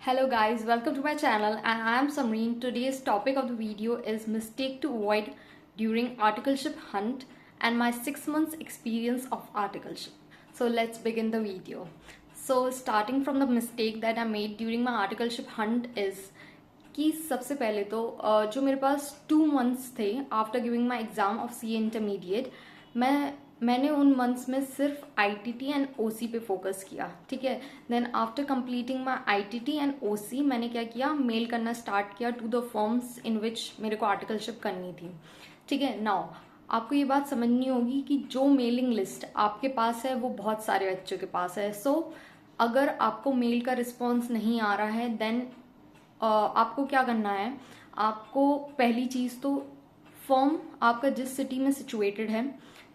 Hello guys, welcome to my channel and I am Samreen. Today's topic of the video is mistake to avoid during articleship hunt and my 6 months experience of articleship. So let's begin the video. So starting from the mistake that I made during my articleship hunt is कि सबसे पहले तो जो मेरे पास 2 months थे after giving my exam of C intermediate मैंने उन मंथ्स में सिर्फ आईटीटी एंड ओसी पे फोकस किया. ठीक है. Then after completing my ITT and OC मैंने क्या किया, मेल करना स्टार्ट किया to the firms in which मेरे को आर्टिकलशिप करनी थी. ठीक है. नाउ आपको ये बात समझनी होगी कि जो मेलिंग लिस्ट आपके पास है वो बहुत सारे बच्चों के पास है. सो अगर आपको मेल का रिस्पॉन्स नहीं आ रहा है देन आपको क्या करना है. आपको पहली चीज तो फॉर्म आपका जिस सिटी में सिचुएटेड है,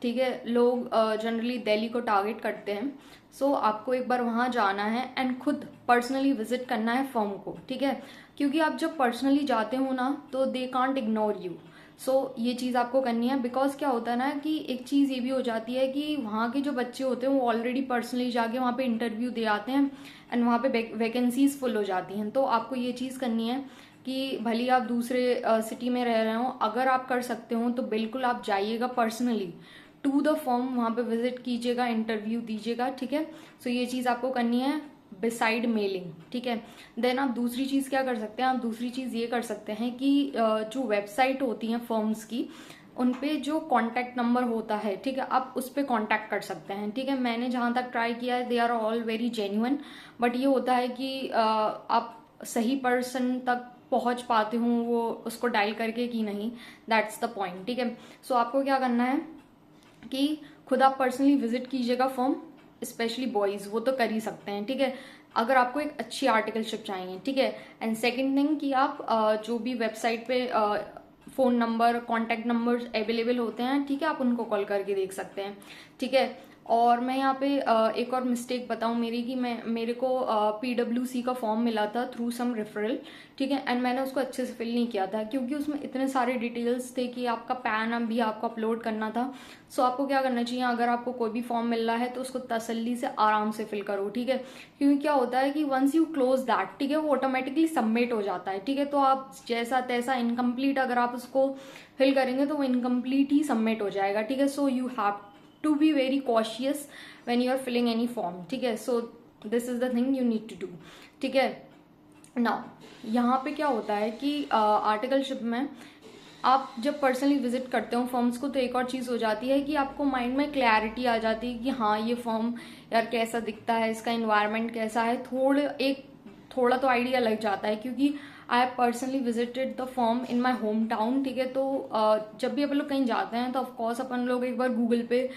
ठीक है, लोग जनरली दिल्ली को टारगेट करते हैं. सो आपको एक बार वहां जाना है एंड खुद पर्सनली विजिट करना है फॉर्म को. ठीक है. क्योंकि आप जब पर्सनली जाते हो ना तो दे कांट इग्नोर यू. सो ये चीज़ आपको करनी है. बिकॉज क्या होता है ना कि एक चीज़ ये भी हो जाती है कि वहाँ के जो बच्चे होते हैं वो ऑलरेडी पर्सनली जाके वहाँ पे इंटरव्यू दे आते हैं एंड वहाँ पे वैकेंसीज फुल हो जाती हैं. तो आपको ये चीज़ करनी है कि भले आप दूसरे सिटी में रह रहे हो, अगर आप कर सकते हो तो बिल्कुल आप जाइएगा पर्सनली टू द फॉर्म, वहाँ पे विजिट कीजिएगा, इंटरव्यू दीजिएगा. ठीक है. सो ये चीज़ आपको करनी है बिसाइड मेलिंग. ठीक है. देन आप दूसरी चीज़ क्या कर सकते हैं, आप दूसरी चीज़ ये कर सकते हैं कि जो वेबसाइट होती हैं फर्म्स की उन पे जो कॉन्टैक्ट नंबर होता है, ठीक है, आप उस पर कॉन्टैक्ट कर सकते हैं. ठीक है. मैंने जहाँ तक ट्राई किया है they are all very genuine, but ये होता है कि आप सही पर्सन तक पहुंच पाते हो वो उसको डायल करके कि नहीं, दैट्स द पॉइंट. ठीक है. सो आपको क्या करना है कि खुद आप पर्सनली विजिट कीजिएगा फॉर्म, स्पेशली बॉयज वो तो कर ही सकते हैं. ठीक है. अगर आपको एक अच्छी आर्टिकलशिप चाहिए. ठीक है. एंड सेकंड थिंग कि आप जो भी वेबसाइट पे phone number, contact number available होते हैं, ठीक है, आप उनको कॉल करके देख सकते हैं. ठीक है. और मैं यहाँ पे एक और मिस्टेक बताऊँ मेरी कि मेरे को PWC का फॉर्म मिला था थ्रू सम रेफरल. ठीक है. एंड मैंने उसको अच्छे से फिल नहीं किया था क्योंकि उसमें इतने सारे डिटेल्स थे कि आपका पैन भी आपको अपलोड करना था. सो आपको क्या करना चाहिए, अगर आपको कोई भी फॉर्म मिल रहा है तो उसको तसल्ली से आराम से फिल करो. ठीक है. क्योंकि क्या होता है कि वंस यू क्लोज दैट, ठीक है, वो ऑटोमेटिकली सबमिट हो जाता है. ठीक है. तो आप जैसा तैसा इनकम्प्लीट अगर आप उसको फिल करेंगे तो वो इनकम्प्लीट ही सबमिट हो जाएगा. ठीक है. So you have to be very cautious when you are filling any form. ठीक है. so this is the thing you need to do. ठीक है. now यहाँ पे क्या होता है कि आर्टिकलशिप में आप जब पर्सनली विजिट करते हो फॉर्म्स को तो एक और चीज़ हो जाती है कि आपको माइंड में क्लैरिटी आ जाती है कि हाँ ये फॉर्म यार कैसा दिखता है, इसका इन्वायरमेंट कैसा है, थोड़ा तो आइडिया लग जाता है क्योंकि I have personally visited the form in my home town. ठीक है. तो जब भी अपन लोग कहीं जाते हैं तो ऑफकोर्स अपन लोग एक बार गूगल पे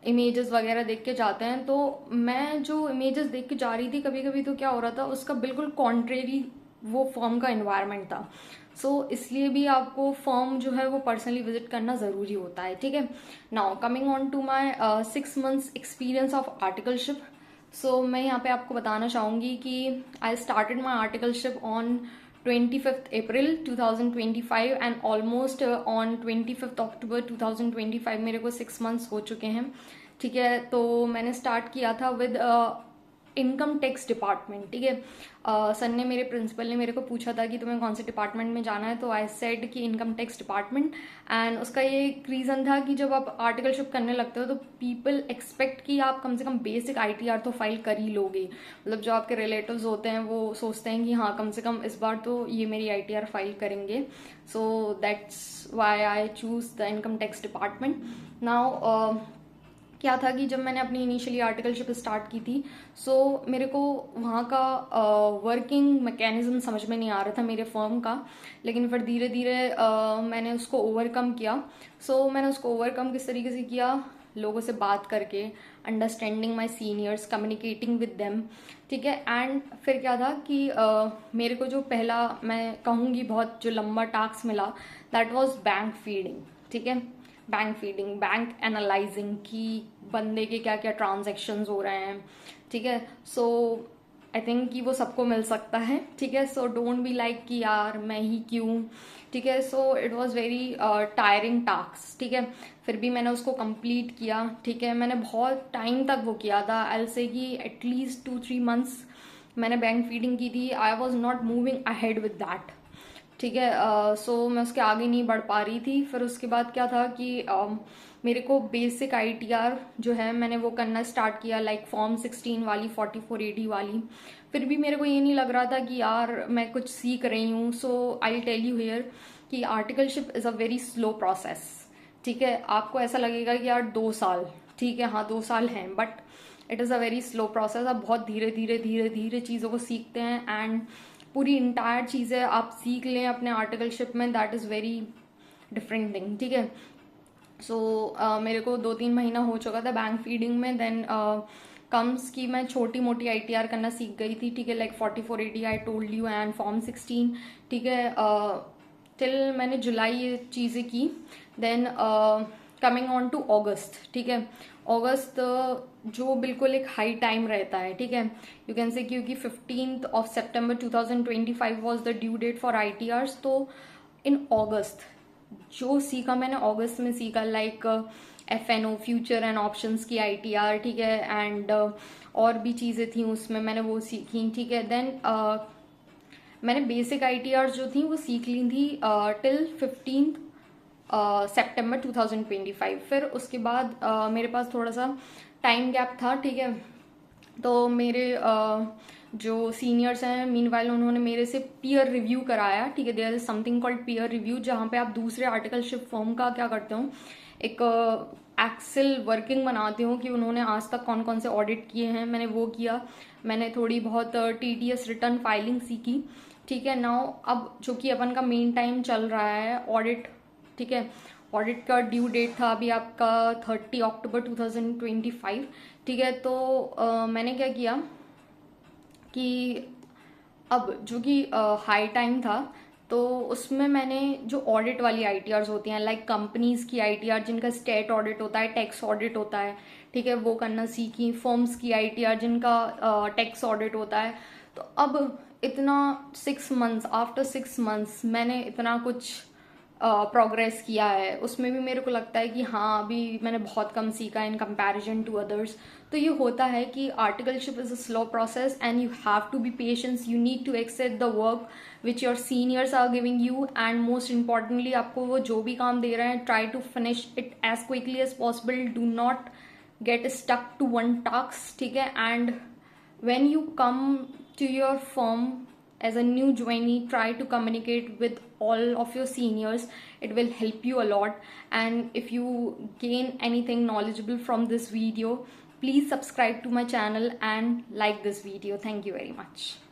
इमेजेस वगैरह देख के जाते हैं. तो मैं जो इमेजेस देख के जा रही थी कभी कभी तो क्या हो रहा था उसका बिल्कुल कॉन्ट्रेरी वो फॉर्म का इन्वायरमेंट था. सो इसलिए भी आपको फॉर्म जो है वो पर्सनली विजिट करना ज़रूरी होता है. ठीक है. Now coming on to my 6 months experience of articleship. So मैं यहाँ पे आपको बताना चाहूँगी कि I started my articleship on 25th April 2025 and almost on 25th October 2025 मेरे को 6 months हो चुके हैं. ठीक है. तो मैंने स्टार्ट किया था विद इनकम टैक्स डिपार्टमेंट. ठीक है. सर ने, मेरे प्रिंसिपल ने मेरे को पूछा था कि तुम्हें कौन से डिपार्टमेंट में जाना है, तो आई सेड कि इनकम टैक्स डिपार्टमेंट. एंड उसका ये एक रीज़न था कि जब आप आर्टिकलशिप करने लगते हो तो पीपल एक्सपेक्ट कि आप कम से कम बेसिक ITR तो फाइल कर ही लोगे. मतलब जो आपके रिलेटिव्स होते हैं वो सोचते हैं कि हाँ कम से कम इस बार तो ये मेरी ITR फाइल करेंगे. So that's why I choose the income tax department. Now क्या था कि जब मैंने अपनी इनिशियली आर्टिकलशिप स्टार्ट की थी सो मेरे को वहाँ का वर्किंग मैकेनिज्म समझ में नहीं आ रहा था मेरे फर्म का, लेकिन फिर धीरे धीरे मैंने उसको ओवरकम किया. सो मैंने उसको ओवरकम किस तरीके से किया, लोगों से बात करके, understanding my seniors, communicating with them. ठीक है. एंड फिर क्या था कि मेरे को जो पहला मैं कहूँगी बहुत जो लंबा टास्क मिला दैट वॉज बैंक फीडिंग. ठीक है. बैंक फीडिंग, बैंक एनालाइजिंग कि बंदे के क्या क्या ट्रांजेक्शन्स हो रहे हैं. ठीक है. सो आई थिंक कि वो सबको मिल सकता है. ठीक है. सो डोंट बी लाइक कि यार मैं ही क्यों. ठीक है. So it was very tiring task. ठीक है. फिर भी मैंने उसको कंप्लीट किया. ठीक है. मैंने बहुत टाइम तक वो किया था, आई विल से कि एटलीस्ट 2-3 months मैंने बैंक फीडिंग की थी, I was not moving ahead with that, ठीक है। सो मैं उसके आगे नहीं बढ़ पा रही थी। फिर उसके बाद क्या था कि मेरे को बेसिक ITR जो है मैंने वो करना स्टार्ट किया, लाइक फॉर्म 16 वाली, 4480 वाली। फिर भी मेरे को ये नहीं लग रहा था कि यार मैं कुछ सीख रही हूँ। सो आई टेल यू हियर कि articleship is a very slow process, ठीक है। आपको ऐसा लगेगा कि यार 2 साल, ठीक है, हाँ 2 साल हैं, but it is a very slow process. आप बहुत धीरे धीरे धीरे धीरे चीज़ों को सीखते हैं एंड पूरी इंटायर चीज़ें आप सीख लें अपने आर्टिकलशिप में, that is very different thing, ठीक है। सो मेरे को 2-3 महीना हो चुका था बैंक फीडिंग में। देन कम्स की मैं छोटी मोटी ITR करना सीख गई थी, ठीक है, like 4480 I told you and form 16, ठीक है। टिल मैंने जुलाई ये चीज़ें की। देन कमिंग ऑन टू अगस्त, ठीक है। अगस्त जो बिल्कुल एक हाई टाइम रहता है, ठीक है, यू कैन से, क्योंकि 15 सितंबर 2025 was the due date for ITRs। तो इन अगस्त जो सीखा मैंने अगस्त में सीखा, like FNO future and options की ITR, ठीक है, एंड और भी चीज़ें थी उसमें, मैंने वो सीखी, ठीक है। देन मैंने बेसिक ITR जो थी वो सीख ली थी टिल 15 सितंबर 2025। फिर उसके बाद मेरे पास थोड़ा सा टाइम गैप था, ठीक है। तो मेरे जो सीनियर्स हैं, मीनवाइल उन्होंने मेरे से पीयर रिव्यू कराया, ठीक है। There is something called peer review, जहाँ पे आप दूसरे आर्टिकलशिप फर्म का क्या करते हो, एक एक्सेल वर्किंग बनाते हो कि उन्होंने आज तक कौन कौन से ऑडिट किए हैं। मैंने वो किया, मैंने थोड़ी बहुत TDS रिटर्न फाइलिंग सीखी, ठीक है। नाउ अब जो कि अपन का मेन टाइम चल रहा है ऑडिट, ठीक है। ऑडिट का ड्यू डेट था अभी आपका 30 अक्टूबर 2025, ठीक है। तो मैंने क्या किया कि अब जो कि हाई टाइम था, तो उसमें मैंने जो ऑडिट वाली ITRs होती हैं, लाइक कंपनीज की ITR जिनका स्टेट ऑडिट होता है, टैक्स ऑडिट होता है, ठीक है, वो करना सीखी। फर्म्स की ITR जिनका टैक्स ऑडिट होता है। तो अब इतना 6 मंथ्स, आफ्टर 6 मंथ्स मैंने इतना कुछ प्रोग्रेस किया है। उसमें भी मेरे को लगता है कि हाँ अभी मैंने बहुत कम सीखा इन कंपैरिजन टू अदर्स। तो ये होता है कि articleship is a slow process and you have to be patience, you need to accept the work which your seniors are giving you, and most importantly आपको वो जो भी काम दे रहे हैं, try to finish it as quickly as possible, do not get stuck to one task, ठीक है। And when you come to your firm as a new joinee, try to communicate with all of your seniors. It will help you a lot. And if you gain anything knowledgeable from this video, please subscribe to my channel and like this video. Thank you very much.